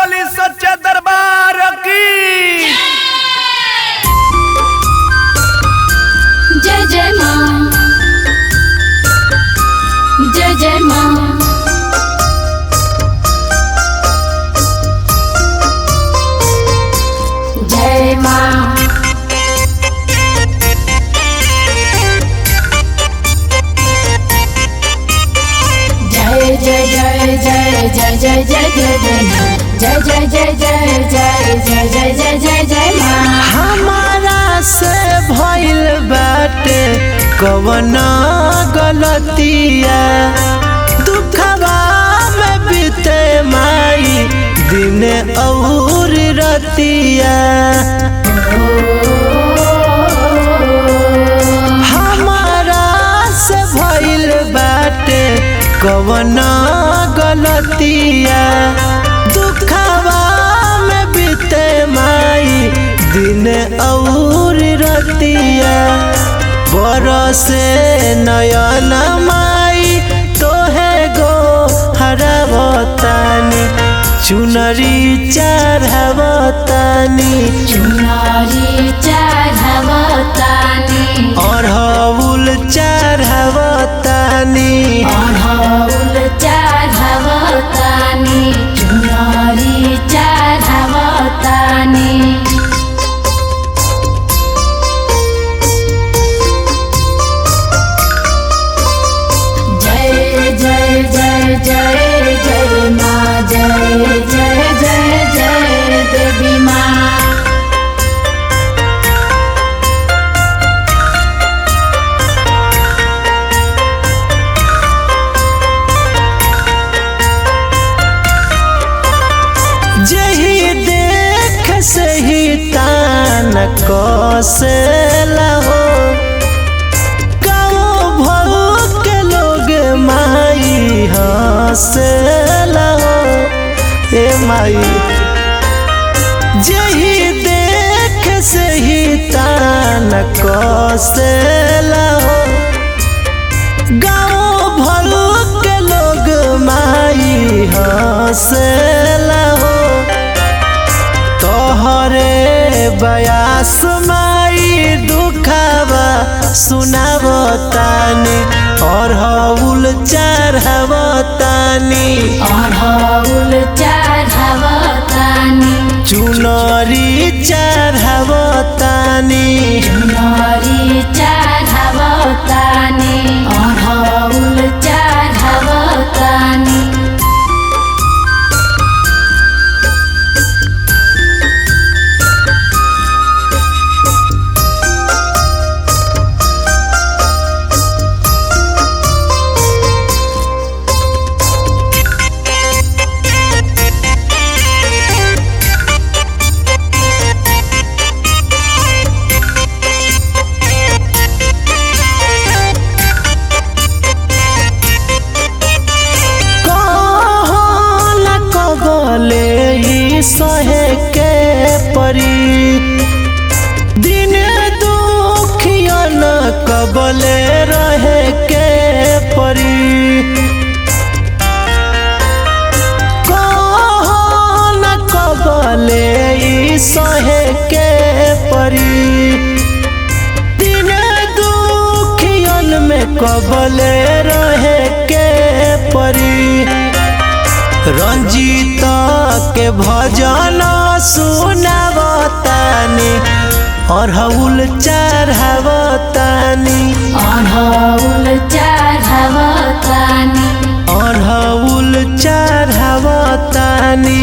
बोली सच्चे दरबार की। जय जय माँ, जय जय माँ। जय माँ, जय जय जय जय जय जय जय जय जय जय जय जय जय जय जय जय जय जय माँ। हमारा से भइल बाटे कवन गलतिया, दुखवा में बीते माई दिन और रतिया। हमारा से भइल बाटे कवन गलतिया, दुखवा में बीते माई दिन और रतिया। बरसे नयन माई तोहे गो हरवतानी, चुनरी चढ़वतानी, चुनरी चढ़वतानी, अरहुल चढ़वतानी, अरहुल चढ़वतानी, चुनरी चढ़वतानी। जय जय जय जय जय माँ, जय जय जय जय देवी माँ। जही देख सही तान कसेला हो, गाँव भर के लोग माई हंसेला हो। ए माई जही देख सही तान कसेला हो, गाँव भर के लोग माई हंसेला हो। तोहरे बयास माई दुखवा सुनावतानी, अरहुल चढ़वतानी, अरहुल चढ़वतानी, चुनरी चढ़वतानी, चुनरी चढ़वतानी, अरहुल चढ़वतानी। सहे के परी दिन दुखियन कबले रहे के परी। कहन कबले सहे के परी, दिन दुखियन में कबले रहे के परी। रंजीत के भजन सुनावतानी, अरहुल चढ़वतानी, अरहुल चढ़वतानी, अरहुल चढ़वतानी,